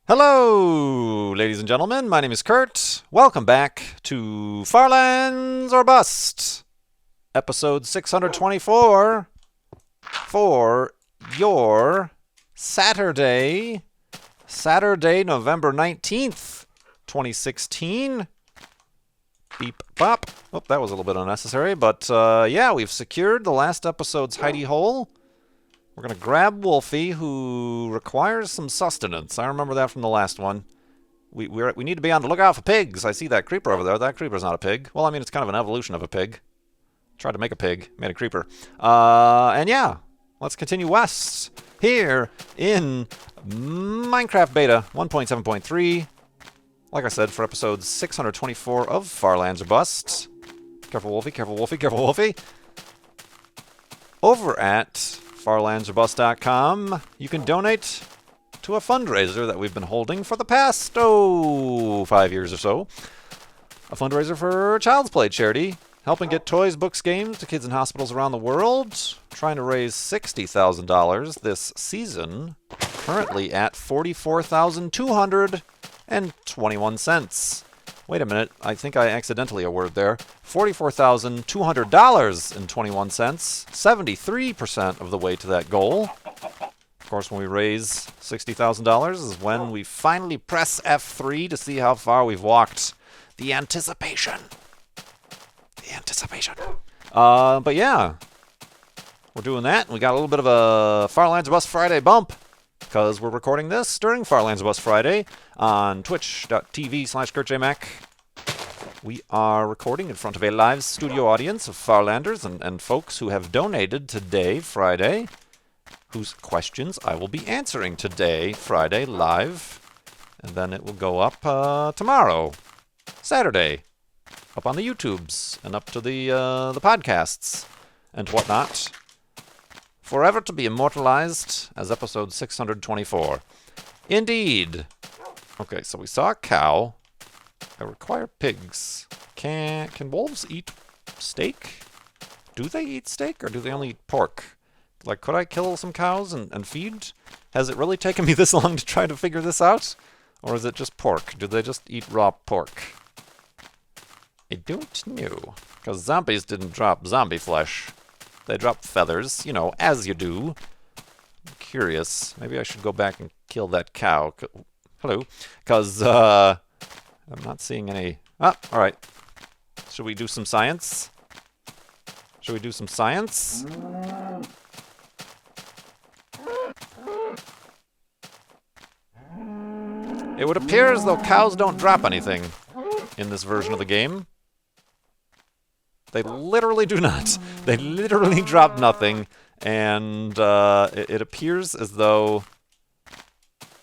Hello, ladies and gentlemen. My name is Kurt. Welcome back to Farlands or Bust, episode 624 for your Saturday, November 19th, 2016. Beep bop. Oh, that was a little bit unnecessary, but yeah, we've secured the last episode's hidey hole. We're going to grab Wolfie, who requires some sustenance. I remember that from the last one. We need to be on the lookout for pigs. I see that creeper over there. That creeper's not a pig. Well, I mean, it's kind of an evolution of a pig. Tried to make a pig, made a creeper. And yeah, let's continue west here in Minecraft Beta 1.7.3. Like I said, for episode 624 of Farlands or Bust. Careful, Wolfie, careful, Wolfie, careful, Wolfie. Over at farlandsorbust.com, you can donate to a fundraiser that we've been holding for the past, 5 years or so. A fundraiser for Child's Play charity, helping get toys, books, games to kids in hospitals around the world. Trying to raise $60,000 this season, currently at $44,221. Wait a minute, I think I accidentally a word there. $44,200.21. 73% of the way to that goal. Of course, when we raise $60,000 is when we finally press F3 to see how far we've walked. The anticipation. The anticipation. But yeah, we're doing that. We got a little bit of a Farlands Bus Friday bump, because we're recording this during Farlands Bus Friday on twitch.tv/KurtJMac. We are recording in front of a live studio audience of Farlanders and folks who have donated today, Friday, whose questions I will be answering today, Friday, live. And then it will go up tomorrow, Saturday, up on the YouTubes and up to the podcasts and whatnot. Forever to be immortalized as episode 624. Indeed. Okay, so we saw a cow. I require pigs. Can wolves eat steak? Do they eat steak, or do they only eat pork? Like, could I kill some cows and feed? Has it really taken me this long to try to figure this out? Or is it just pork? Do they just eat raw pork? I don't know. Because zombies didn't drop zombie flesh. They drop feathers, you know, as you do. I'm curious. Maybe I should go back and kill that cow. Hello. Because, I'm not seeing any... Ah, alright. Should we do some science? Should we do some science? It would appear as though cows don't drop anything in this version of the game. They literally do not. They literally drop nothing, and it appears as though...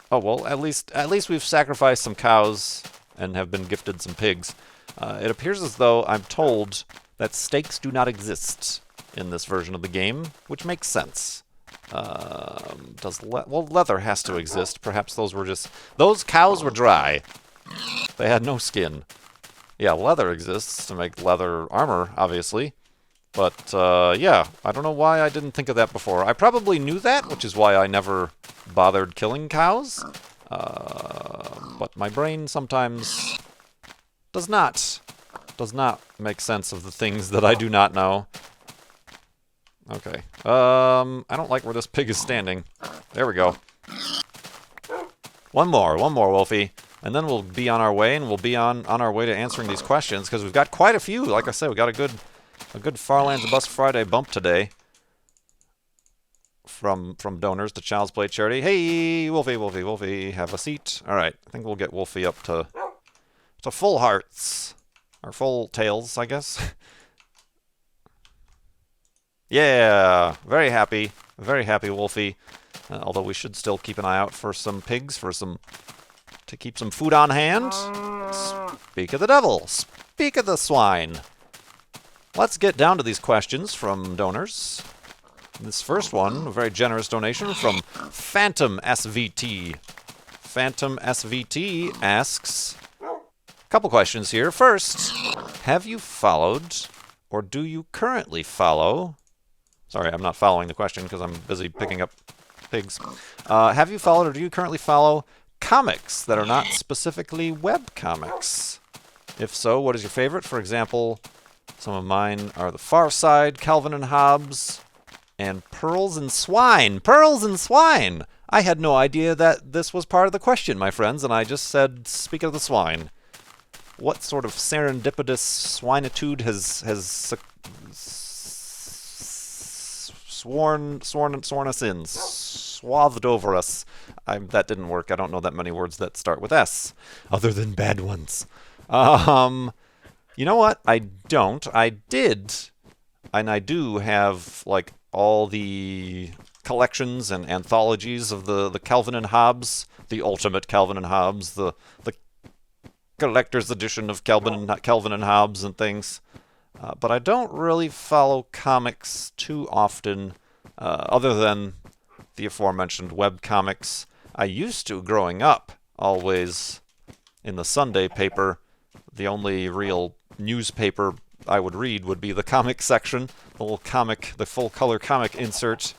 Oh, well, at least we've sacrificed some cows and have been gifted some pigs. It appears as though I'm told that steaks do not exist in this version of the game, which makes sense. Well, leather has to exist. Perhaps those cows were dry. They had no skin. Yeah, leather exists to make leather armor, obviously. But, yeah, I don't know why I didn't think of that before. I probably knew that, which is why I never bothered killing cows. But my brain sometimes does not make sense of the things that I do not know. Okay. I don't like where this pig is standing. There we go. One more, Wolfie. And then we'll be on our way, and we'll be on our way to answering these questions, because we've got quite a few. Like I said, we got a good Farlands Bus Friday bump today from donors to Child's Play charity. Hey, Wolfie, have a seat. All right, I think we'll get Wolfie up to full hearts, or full tails, I guess. Yeah, very happy, Wolfie. Although we should still keep an eye out for some pigs, to keep some food on hand. Speak of the devil. Speak of the swine. Let's get down to these questions from donors. This first one, a very generous donation from Phantom SVT. Phantom SVT asks a couple questions here. First, have you followed, or do you currently follow... Sorry, I'm not following the question because I'm busy picking up pigs. Have you followed, or do you currently follow comics that are not specifically web comics? If so, what is your favorite? For example, some of mine are The Far Side, Calvin and Hobbes, and Pearls and Swine. Pearls and Swine! I had no idea that this was part of the question, my friends, and I just said, speak of the swine. What sort of serendipitous swinitude has sworn us in, swathed over us? That didn't work. I don't know that many words that start with S, other than bad ones. You know what? I don't. I did, and I do have, like, all the collections and anthologies of the Calvin and Hobbes, the ultimate Calvin and Hobbes, the collector's edition of Calvin and Hobbes and things. But I don't really follow comics too often, other than the aforementioned web comics. I used to, growing up, always in the Sunday paper. The only real newspaper I would read would be the comic section, the little comic, the full-color comic insert.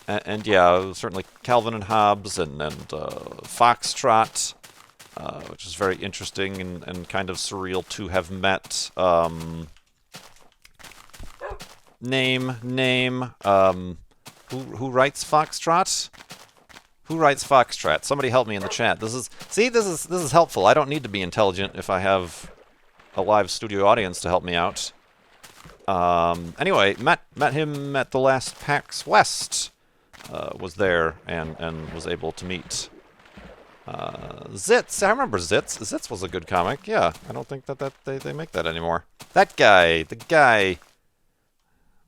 And yeah, certainly Calvin and Hobbes and Foxtrot, which is very interesting and kind of surreal to have met. Who writes Foxtrot? Who writes Foxtrot? Somebody help me in the chat. This is helpful. I don't need to be intelligent if I have a live studio audience to help me out. Anyway, met him at the last PAX West. Was there and was able to meet Zitz. I remember Zitz. Zitz was a good comic. Yeah, I don't think that they make that anymore. That guy, the guy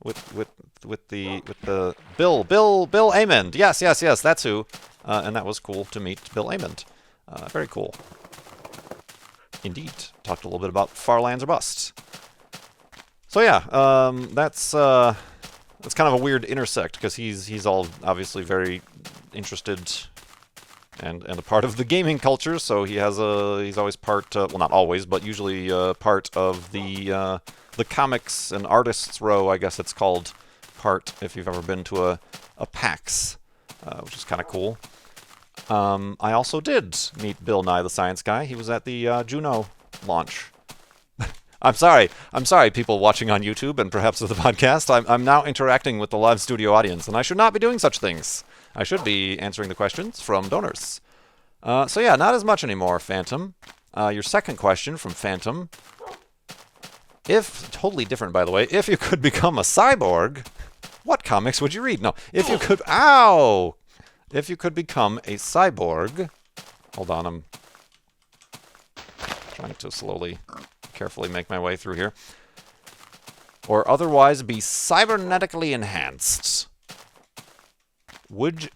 with the Bill Amond. Yes, that's who. And that was cool to meet Bill Amond. Very cool. Indeed. Talked a little bit about Farlands or Bust. So yeah, that's kind of a weird intersect because he's all obviously very interested and a part of the gaming culture. So he's always part, well, not always, but usually part of the comics and artists row, I guess it's called, part if you've ever been to a PAX, which is kind of cool. I also did meet Bill Nye the Science Guy. He was at the Juno launch. I'm sorry, people watching on YouTube and perhaps with the podcast. I'm now interacting with the live studio audience, and I should not be doing such things. I should be answering the questions from donors. So yeah, not as much anymore, Phantom. Your second question from Phantom. Totally different, by the way, if you could become a cyborg, what comics would you read? No, if you could... Ow! If you could become a cyborg... Hold on, I'm trying to slowly... carefully make my way through here. Or otherwise be cybernetically enhanced. Would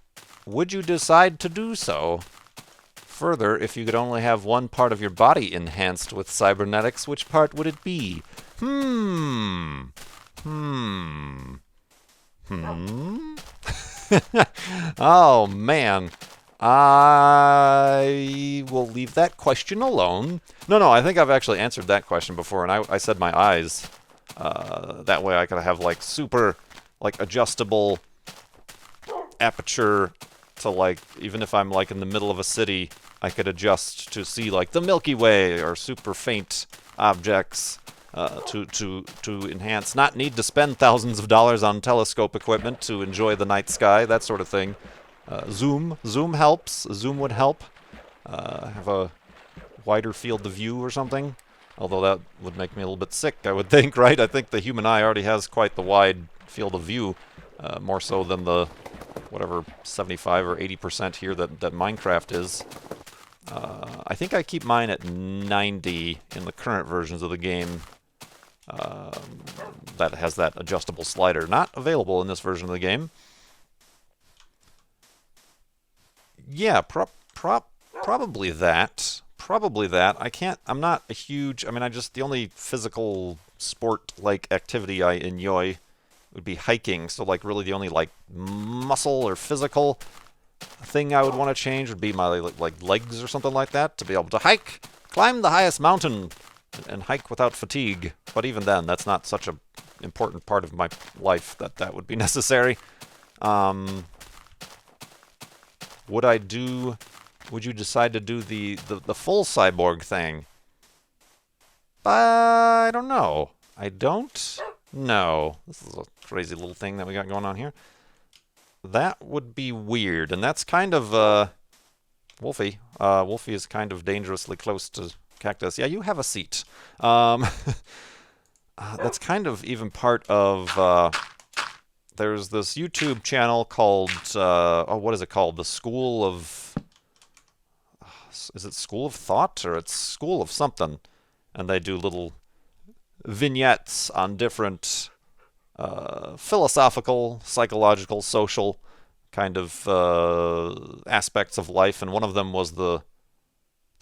you decide to do so? Further, if you could only have one part of your body enhanced with cybernetics, which part would it be? Oh, man. I will leave that question alone. No, I think I've actually answered that question before, and I said my eyes. That way I could have, like, super, like, adjustable aperture to, like, even if I'm, like, in the middle of a city, I could adjust to see, like, the Milky Way or super faint objects to enhance. Not need to spend thousands of dollars on telescope equipment to enjoy the night sky, that sort of thing. Zoom helps. Zoom would help. Have a wider field of view or something. Although that would make me a little bit sick, I would think, right? I think the human eye already has quite the wide field of view, more so than the, whatever, 75 or 80% here that Minecraft is. I think I keep mine at 90 in the current versions of the game. That has that adjustable slider. Not available in this version of the game. Yeah, probably that. Probably that. I'm not a huge, the only physical sport-like activity I enjoy would be hiking. So, like, really the only, like, muscle or physical thing I would want to change would be my, like, legs or something like that, to be able to hike, climb the highest mountain, and hike without fatigue. But even then, that's not such an important part of my life that would be necessary. Would I do would you decide to do the full cyborg thing? I don't know. I don't know. This is a crazy little thing that we got going on here. That would be weird, and that's kind of, Wolfie. Wolfie is kind of dangerously close to Cactus. Yeah, you have a seat. That's kind of even part of, there's this YouTube channel called, oh, what is it called? The School of, is it School of Thought, or it's School of something? And they do little vignettes on different philosophical, psychological, social kind of aspects of life, and one of them was the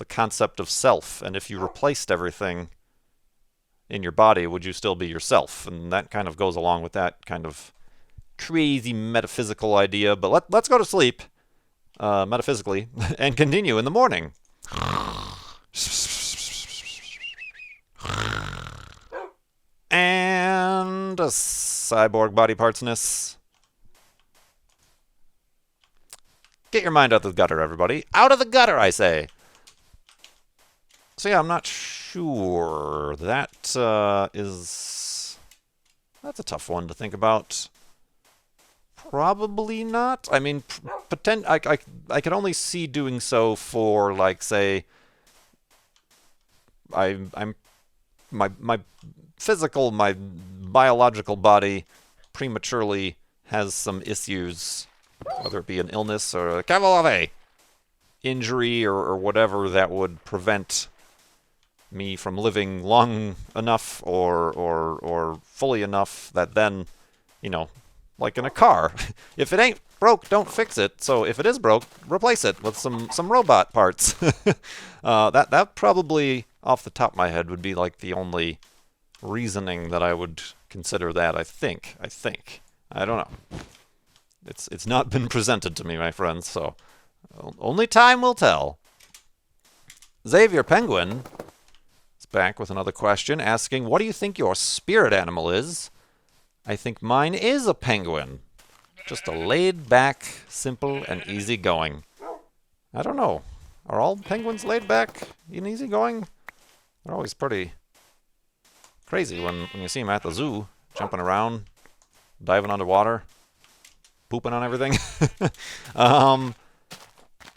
concept of self, and if you replaced everything in your body, would you still be yourself? And that kind of goes along with that kind of crazy metaphysical idea, but let's go to sleep, metaphysically, and continue in the morning. And a cyborg body partsness. Get your mind out of the gutter, everybody. Out of the gutter, I say. So yeah, I'm not sure. That's a tough one to think about. Probably not. I mean, I could only see doing so for, like, say, I'm my physical, my biological body prematurely has some issues, whether it be an illness or a cavalave injury or whatever that would prevent me from living long enough or fully enough that then, you know, like in a car, if it ain't broke, don't fix it. So if it is broke, replace it with some robot parts. That probably, off the top of my head, would be like the only reasoning that I would consider that. I think. I don't know. It's not been presented to me, my friends, so only time will tell. Xavier Penguin is back with another question, asking, what do you think your spirit animal is? I think mine is a penguin. Just a laid-back, simple, and easygoing. I don't know. Are all penguins laid back and easygoing? They're always pretty crazy when you see them at the zoo, jumping around, diving underwater, pooping on everything. I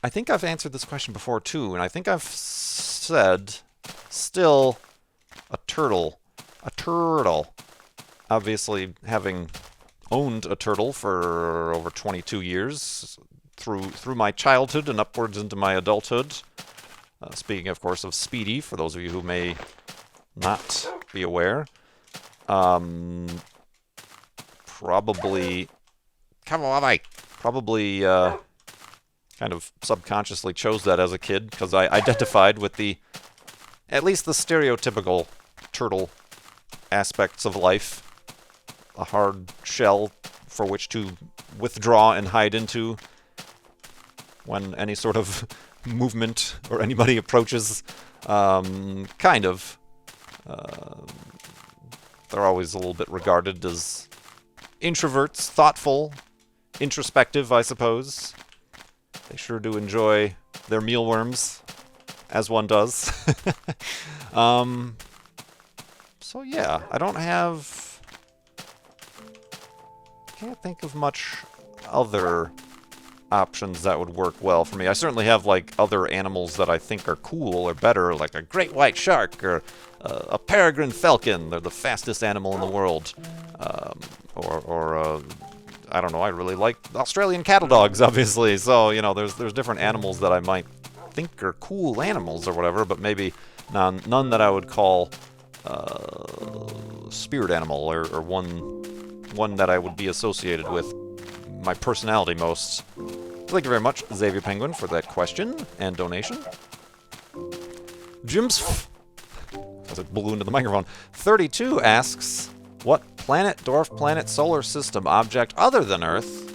think I've answered this question before, too, and I think I've said still a turtle. A turtle. Obviously, having owned a turtle for over 22 years, through my childhood and upwards into my adulthood. Speaking, of course, of Speedy, for those of you who may not be aware. Probably kind of subconsciously chose that as a kid, because I identified with at least the stereotypical turtle aspects of life. A hard shell for which to withdraw and hide into when any sort of movement or anybody approaches. Kind of. They're always a little bit regarded as introverts, thoughtful, introspective, I suppose. They sure do enjoy their mealworms, as one does. So yeah, I can't think of much other options that would work well for me. I certainly have, like, other animals that I think are cool or better, like a great white shark or a peregrine falcon. They're the fastest animal in the world. I don't know, I really like Australian cattle dogs, obviously. So, you know, there's different animals that I might think are cool animals or whatever, but maybe none that I would call spirit animal or one that I would be associated with my personality most. Thank you very much, Xavier Penguin, for that question and donation. Jim's, as it ballooned to the microphone, 32 asks, what planet, dwarf planet, solar system object other than Earth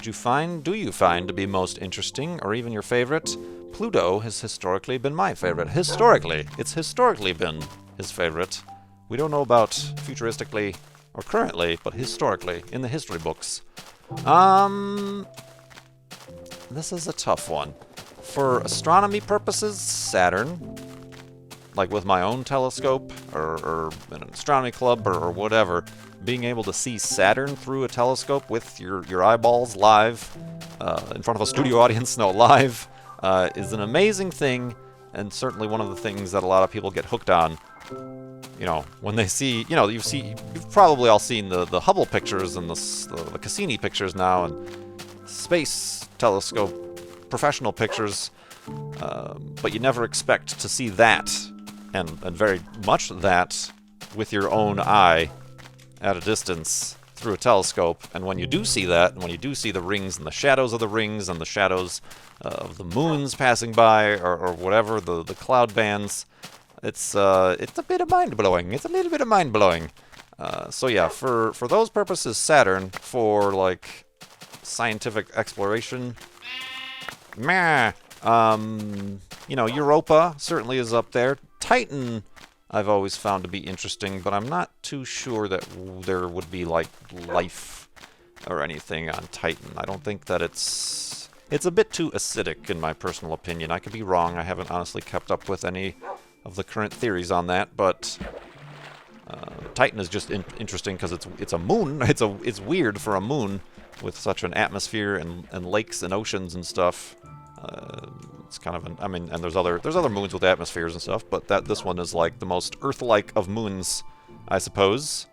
do you find to be most interesting, or even your favorite? Pluto has historically been my favorite. It's historically been his favorite. We don't know about futuristically or currently, but historically, in the history books. This is a tough one. for astronomy purposes, Saturn, like with my own telescope or in an astronomy club or whatever, being able to see Saturn through a telescope with your eyeballs live, in front of a studio audience, no, live, is an amazing thing, and certainly one of the things that a lot of people get hooked on. You know, when they see, you know, you've probably all seen the Hubble pictures and the Cassini pictures now, and space telescope professional pictures, but you never expect to see that, and very much that, with your own eye at a distance through a telescope. And when you do see that, and when you do see the rings and the shadows of the rings and the shadows of the moons passing by, or whatever, the cloud bands, it's a bit of mind-blowing. It's a little bit of mind-blowing. So yeah, for those purposes, Saturn. For, like, scientific exploration, meh. You know, Europa certainly is up there. Titan, I've always found to be interesting, but I'm not too sure that there would be, like, life or anything on Titan. I don't think that it's a bit too acidic, in my personal opinion. I could be wrong. I haven't honestly kept up with any of the current theories on that, but Titan is just interesting because it's a moon. It's weird for a moon with such an atmosphere and lakes and oceans and stuff. It's kind of I mean, and there's other moons with atmospheres and stuff, but this one is like the most Earth-like of moons, I suppose.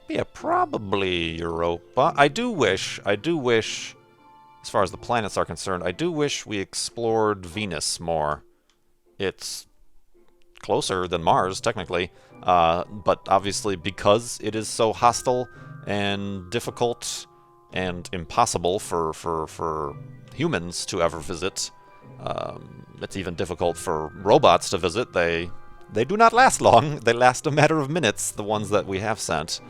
Yeah, probably Europa. I do wish, as far as the planets are concerned, I do wish we explored Venus more. It's closer than Mars, technically, but obviously because it is so hostile and difficult and impossible for humans to ever visit, it's even difficult for robots to visit. They do not last long. They last a matter of minutes, the ones that we have sent.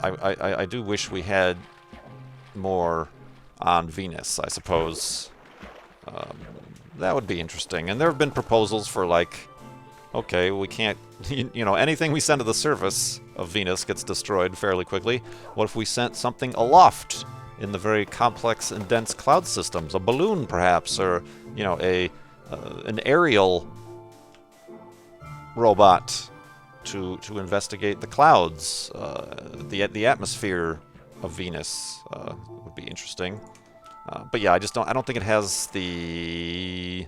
I do wish we had more on Venus, I suppose. That would be interesting. And there have been proposals for, like, okay, we can't, you know, anything we send to the surface of Venus gets destroyed fairly quickly. What if we sent something aloft in the very complex and dense cloud systems? A balloon, perhaps, or, you know, an aerial robot to investigate the clouds, the atmosphere of Venus would be interesting. But yeah, I don't think it has the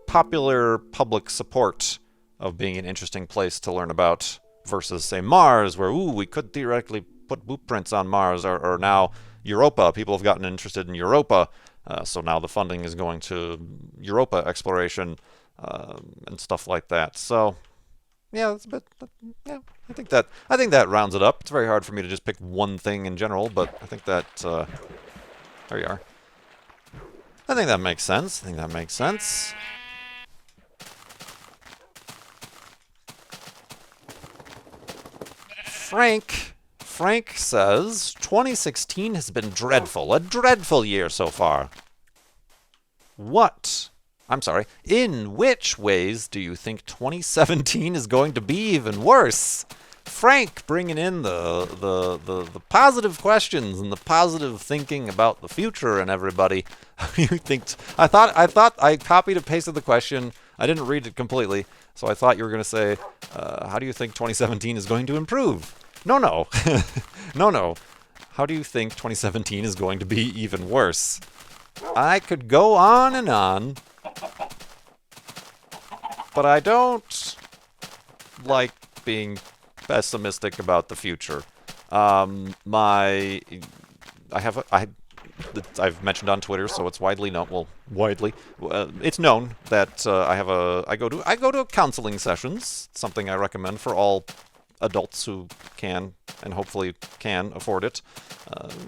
popular public support of being an interesting place to learn about versus, say, Mars, where, ooh, we could theoretically put blueprints on Mars, or now Europa. People have gotten interested in Europa, so now the funding is going to Europa exploration and stuff like that. So yeah, that's a bit. Yeah, I think that rounds it up. It's very hard for me to just pick one thing in general, but I think that there you are. I think that makes sense. Frank says 2016 has been dreadful. A dreadful year so far. In which ways do you think 2017 is going to be even worse? Frank bringing in the positive questions and the positive thinking about the future and everybody. You think I thought I copied and pasted the question. I didn't read it completely, so I thought you were going to say, how do you think 2017 is going to improve? No. No. How do you think 2017 is going to be even worse? I could go on and on, but I don't like being pessimistic about the future. I've mentioned on Twitter, so it's widely known. Well, it's known that I go to counseling sessions. Something I recommend for all adults who can and hopefully can afford it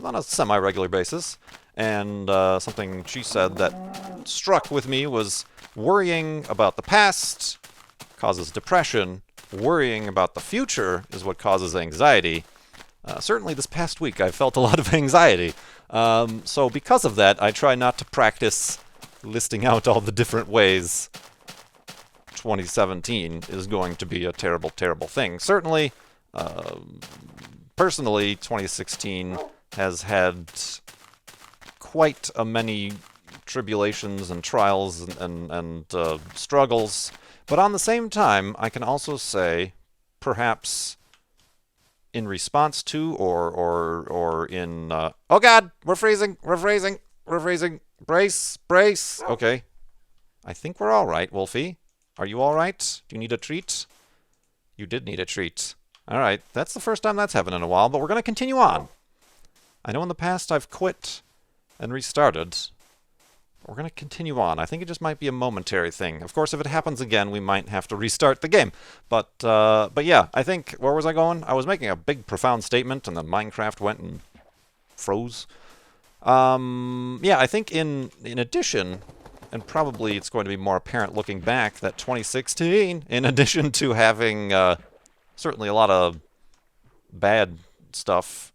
on a semi-regular basis. And something she said that struck with me was worrying about the past causes depression. Worrying about the future is what causes anxiety. Certainly this past week I felt a lot of anxiety. So because of that, I try not to practice listing out all the different ways 2017 is going to be a terrible, terrible thing. Certainly, personally, 2016 has had quite a many tribulations and trials and struggles. But on the same time, I can also say, perhaps in response to or in oh God, we're freezing, we're freezing, we're freezing. Brace, brace. Okay, I think we're all right, Wolfie. Are you all right? Do you need a treat? You did need a treat. All right, that's the first time that's happened in a while, but we're going to continue on. I know in the past I've quit and restarted. We're going to continue on. I think it just might be a momentary thing. Of course, if it happens again, we might have to restart the game. But yeah, I think, where was I going? I was making a big, profound statement, and then Minecraft went and froze. Yeah, I think in addition, and probably it's going to be more apparent looking back, that 2016, in addition to having certainly a lot of bad stuff,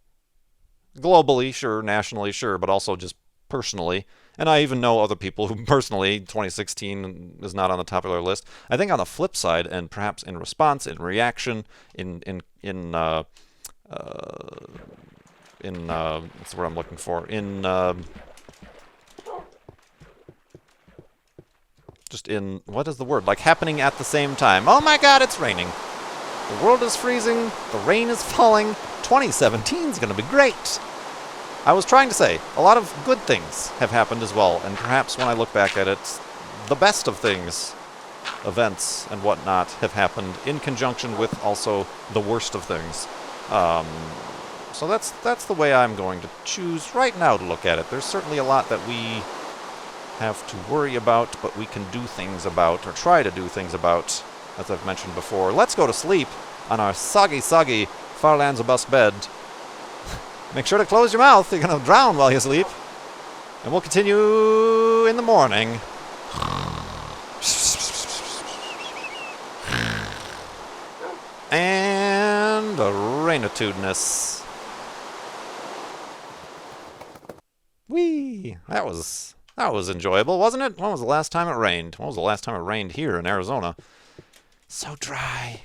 globally, sure, nationally, sure, but also just personally. And I even know other people who personally, 2016 is not on the top of their list. I think on the flip side, and perhaps in response, in reaction, in what's the word I'm looking for? Just in, what is the word? Like happening at the same time. Oh my God, it's raining. The world is freezing. The rain is falling. 2017 is going to be great. I was trying to say, a lot of good things have happened as well, and perhaps when I look back at it, the best of things, events and whatnot, have happened in conjunction with also the worst of things. So that's the way I'm going to choose right now to look at it. There's certainly a lot that we have to worry about, but we can do things about, or try to do things about, as I've mentioned before. Let's go to sleep on our soggy, soggy Farlands of Bus bed. Make sure to close your mouth. You're going to drown while you sleep. And we'll continue in the morning. And a rainatudinous. Whee! That was enjoyable, wasn't it? When was the last time it rained? When was the last time it rained here in Arizona? So dry.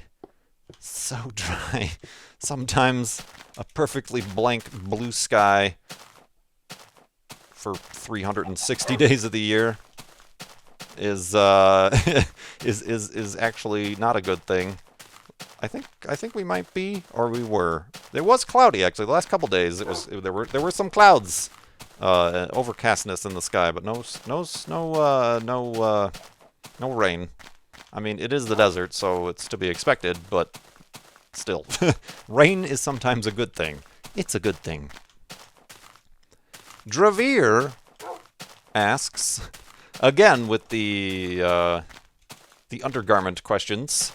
So dry. Sometimes a perfectly blank blue sky for 360 days of the year is actually not a good thing. I think we might be, or we were. It was cloudy actually. The last couple days there were some clouds, overcastness in the sky, but no rain. I mean, it is the desert, so it's to be expected, but still, rain is sometimes a good thing. It's a good thing. Dravir asks, again with the undergarment questions.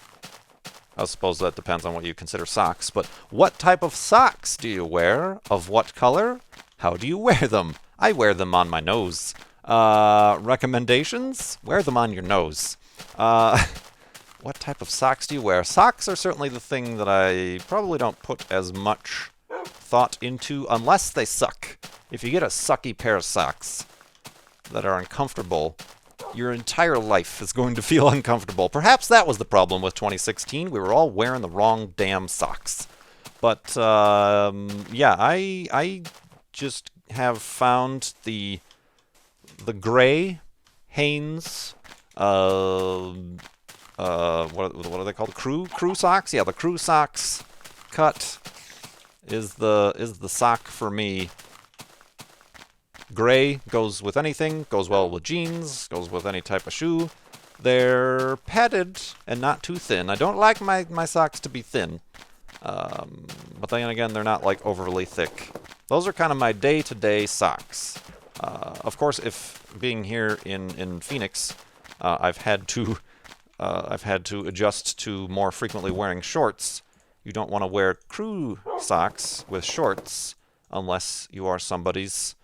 I suppose that depends on what you consider socks, but what type of socks do you wear? Of what color? How do you wear them? I wear them on my nose. Recommendations? Wear them on your nose. What type of socks do you wear? Socks are certainly the thing that I probably don't put as much thought into unless they suck. If you get a sucky pair of socks that are uncomfortable, your entire life is going to feel uncomfortable. Perhaps that was the problem with 2016. We were all wearing the wrong damn socks. But, yeah, I just have found the gray Hanes, what are they called? Crew socks? Yeah, the crew socks cut is the sock for me. Gray goes with anything, goes well with jeans, goes with any type of shoe. They're padded and not too thin. I don't like my socks to be thin, but then again, they're not like overly thick. Those are kind of my day-to-day socks. Of course, if being here in Phoenix, I've had to adjust to more frequently wearing shorts. You don't want to wear crew socks with shorts unless you are somebody's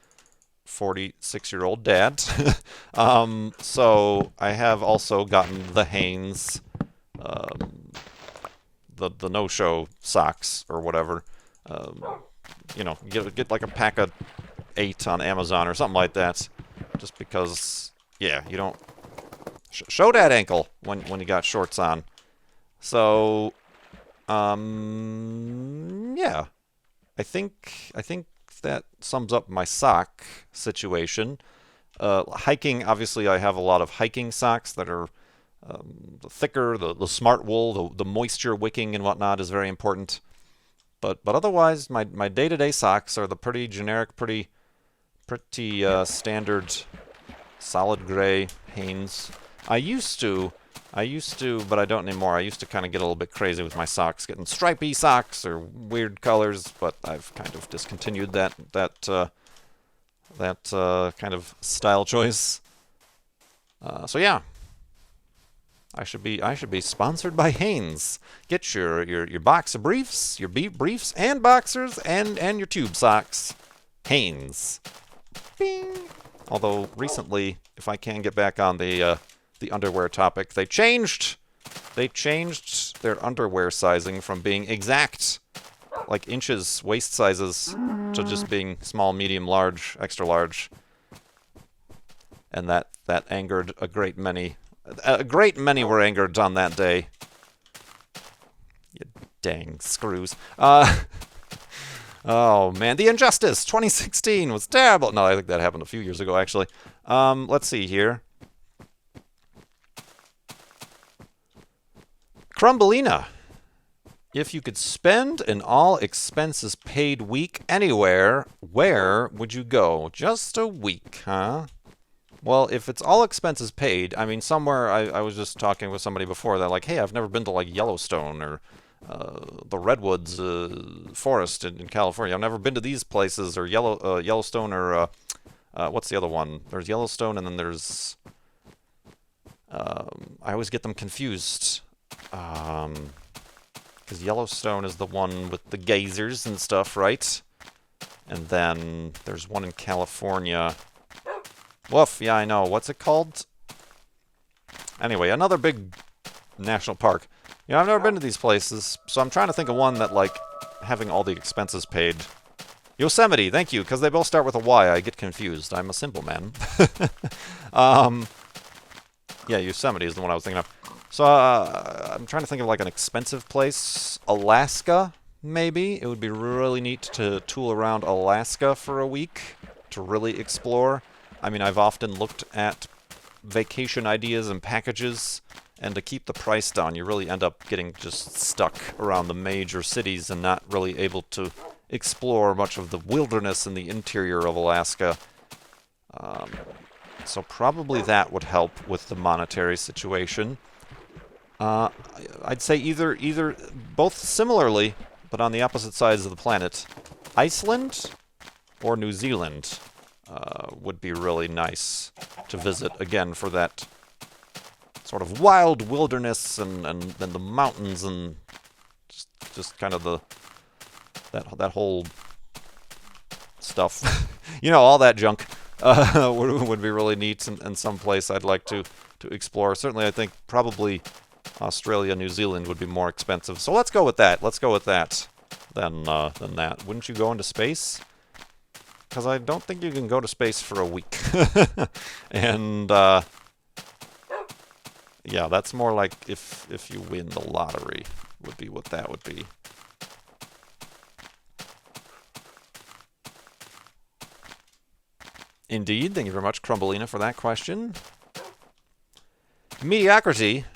46-year-old dad. So I have also gotten the Hanes, the no-show socks or whatever. You know, get like a pack of 8 on Amazon or something like that. Just because, yeah, you don't show that ankle when you got shorts on. So, yeah, I think that sums up my sock situation. Hiking, obviously, I have a lot of hiking socks that are the thicker, the smart wool, the moisture wicking and whatnot is very important. But otherwise, my day-to-day socks are the pretty generic, pretty standard, solid gray Hanes. I used to, but I don't anymore. I used to kind of get a little bit crazy with my socks, getting stripy socks or weird colors, but I've kind of discontinued that kind of style choice. So yeah, I should be sponsored by Hanes. Get your box of briefs, your briefs and boxers, and your tube socks. Hanes. Bing. Although recently, if I can get back on the underwear topic, they changed their underwear sizing from being exact, like inches, waist sizes, to just being small, medium, large, extra large. And that angered a great many. A great many were angered on that day. You dang screws. Oh man, the injustice 2016 was terrible. No, I think that happened a few years ago actually. Let's see here. Crumbelina. If you could spend an all expenses paid week anywhere, where would you go? Just a week, huh? Well, if it's all expenses paid, I mean, somewhere, I was just talking with somebody before that, like, hey, I've never been to, like, Yellowstone or the Redwoods forest in California. I've never been to these places, or Yellowstone, or what's the other one? There's Yellowstone, and then there's, I always get them confused, because Yellowstone is the one with the geysers and stuff, right? And then there's one in California. Woof, yeah, I know. What's it called? Anyway, another big national park. You know, I've never been to these places, so I'm trying to think of one that, like, having all the expenses paid. Yosemite, thank you, because they both start with a Y. I get confused. I'm a simple man. Yeah, Yosemite is the one I was thinking of. So, I'm trying to think of, like, an expensive place. Alaska, maybe? It would be really neat to tool around Alaska for a week to really explore. I mean, I've often looked at vacation ideas and packages, and to keep the price down, you really end up getting just stuck around the major cities and not really able to explore much of the wilderness in the interior of Alaska. So probably that would help with the monetary situation. I'd say either both similarly, but on the opposite sides of the planet, Iceland or New Zealand. Would be really nice to visit again for that sort of wild wilderness and the mountains and just kind of that whole stuff. You know, all that junk would be really neat and some place I'd like to explore. Certainly, I think probably Australia, New Zealand would be more expensive. So let's go with that. Let's go with that than that. Wouldn't you go into space? Because I don't think you can go to space for a week. And, yeah, that's more like if you win the lottery would be what that would be. Indeed. Thank you very much, Crumbelina, for that question. Mediocrity.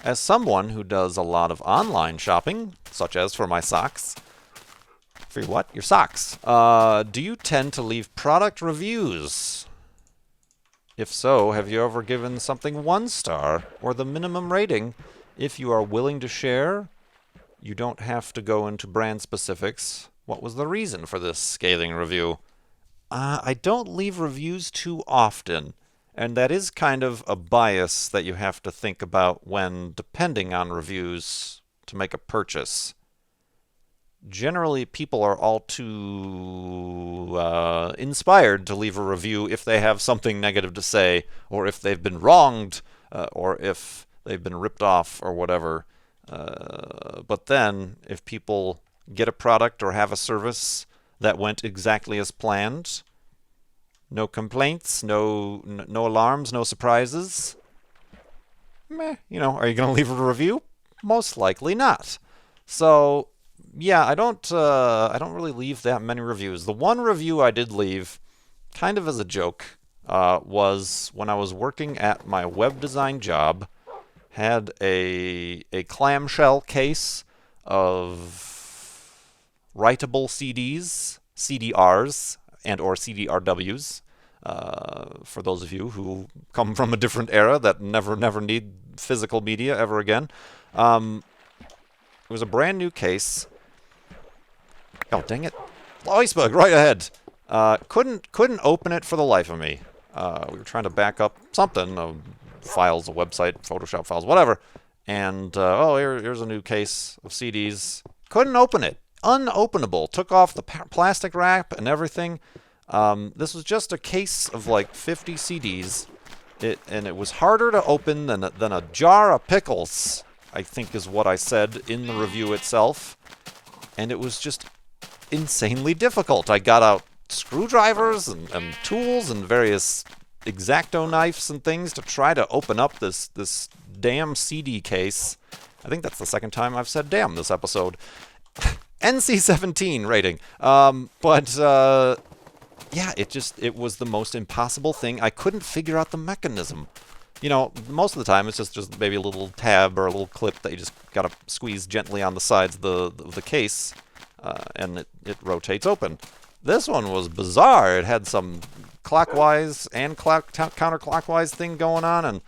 As someone who does a lot of online shopping, such as for my socks... For what? Your socks. Do you tend to leave product reviews? If so, have you ever given something 1 star or the minimum rating? If you are willing to share, you don't have to go into brand specifics. What was the reason for this scathing review? I don't leave reviews too often, and that is kind of a bias that you have to think about when depending on reviews to make a purchase. Generally, people are all too inspired to leave a review if they have something negative to say, or if they've been wronged, or if they've been ripped off, or whatever. But then, if people get a product or have a service that went exactly as planned, no complaints, no alarms, no surprises, meh, you know, are you going to leave a review? Most likely not. So... Yeah, I don't really leave that many reviews. The one review I did leave, kind of as a joke, was when I was working at my web design job. Had a clamshell case of writable CDs, CDRs, and or CDRWs. For those of you who come from a different era that never need physical media ever again. It was a brand new case. Oh, dang it. Iceberg, right ahead. Couldn't open it for the life of me. We were trying to back up something, files, a website, Photoshop files, whatever. And, here's a new case of CDs. Couldn't open it. Unopenable. Took off the plastic wrap and everything. This was just a case of like 50 CDs. And it was harder to open than a jar of pickles, I think is what I said in the review itself. And it was just insanely difficult. I got out screwdrivers and tools and various X-Acto knives and things to try to open up this damn CD case. I think that's the second time I've said damn this episode. NC-17 rating. Yeah, it was the most impossible thing. I couldn't figure out the mechanism. You know, most of the time it's just maybe a little tab or a little clip that you just gotta squeeze gently on the sides of the case, and it rotates open. This one was bizarre. It had some clockwise and counterclockwise thing going on, and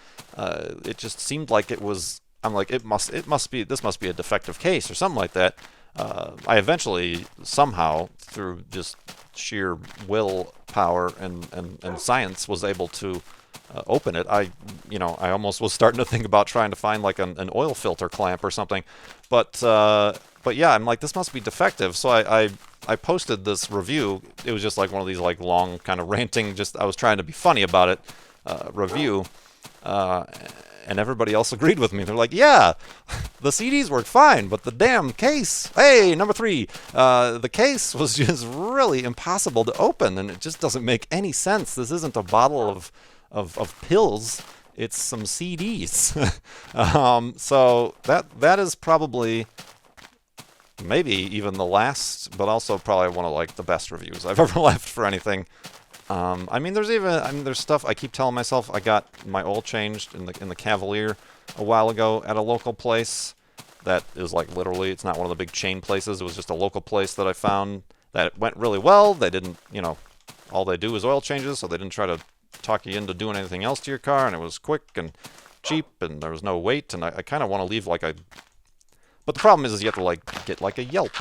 it just seemed like it was. I'm like, this must be a defective case or something like that. I eventually somehow, through just sheer willpower and science, was able to open it. I almost was starting to think about trying to find like an oil filter clamp or something, but yeah, I'm like, this must be defective. So I posted this review. It was just like one of these like long kind of ranting. Just I was trying to be funny about it. Review. And everybody else agreed with me. They're like, yeah, the CDs worked fine, but the damn case, hey, number 3, the case was just really impossible to open, and it just doesn't make any sense. This isn't a bottle of pills. It's some CDs. So that is probably maybe even the last, but also probably one of like the best reviews I've ever left for anything. There's stuff I keep telling myself. I got my oil changed in the Cavalier a while ago at a local place that is like literally, it's not one of the big chain places. It was just a local place that I found that went really well. They didn't, all they do is oil changes, so they didn't try to talk you into doing anything else to your car, and it was quick and cheap, and there was no wait, and I kind of want to leave like but the problem is you have to like get like a Yelp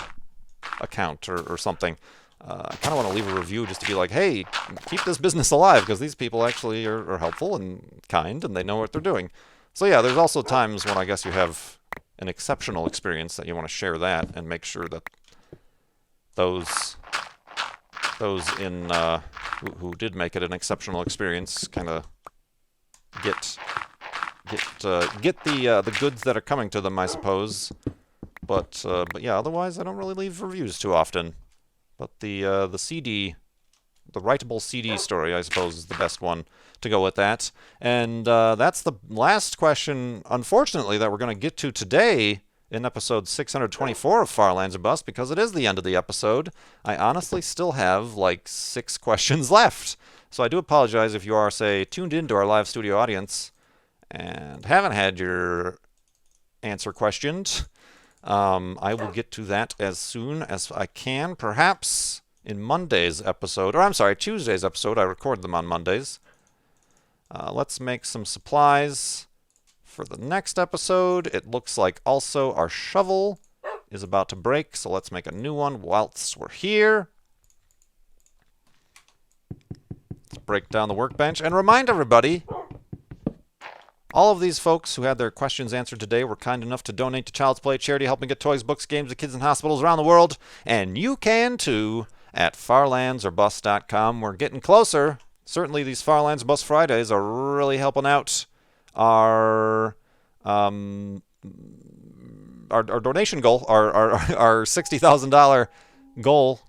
account or something. I kind of want to leave a review just to be like, hey, keep this business alive, because these people actually are helpful and kind, and they know what they're doing. So yeah, there's also times when I guess you have an exceptional experience that you want to share that and make sure that those in who did make it an exceptional experience kind of get the goods that are coming to them, I suppose. But yeah, otherwise I don't really leave reviews too often. But the writable CD story, I suppose, is the best one to go with that. And that's the last question, unfortunately, that we're going to get to today in episode 624 of Far Lands or Bust, because it is the end of the episode. I honestly still have like 6 questions left. So I do apologize if you are, say, tuned into our live studio audience and haven't had your answer questioned. I will get to that as soon as I can, perhaps in Monday's episode, or I'm sorry, Tuesday's episode. I record them on Mondays. Let's make some supplies for the next episode. It looks like also our shovel is about to break, so let's make a new one whilst we're here. Let's break down the workbench and remind everybody, all of these folks who had their questions answered today were kind enough to donate to Child's Play charity, helping get toys, books, games to kids in hospitals around the world. And you can too at farlandsorbust.com. We're getting closer. Certainly these Far Lands or Bust Fridays are really helping out our donation goal, our $60,000 goal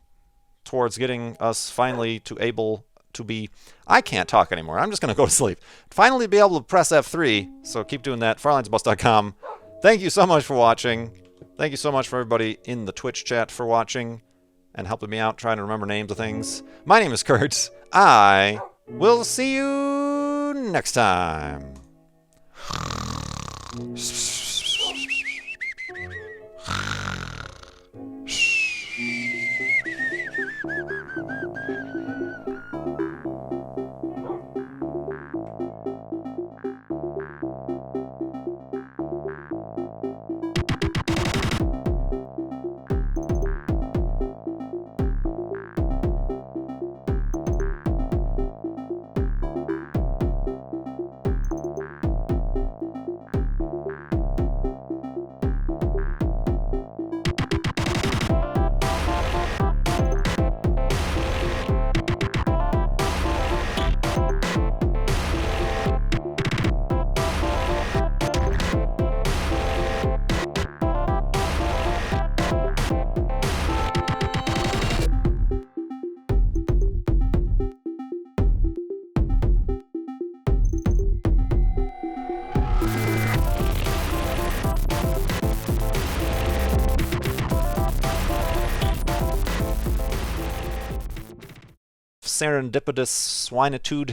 towards getting us finally to able to be, I can't talk anymore. I'm just going to go to sleep. Finally be able to press F3, so keep doing that. farlandsorbust.com. Thank you so much for watching. Thank you so much for everybody in the Twitch chat for watching and helping me out trying to remember names of things. My name is Kurt. I will see you next time. Serendipitous swinitude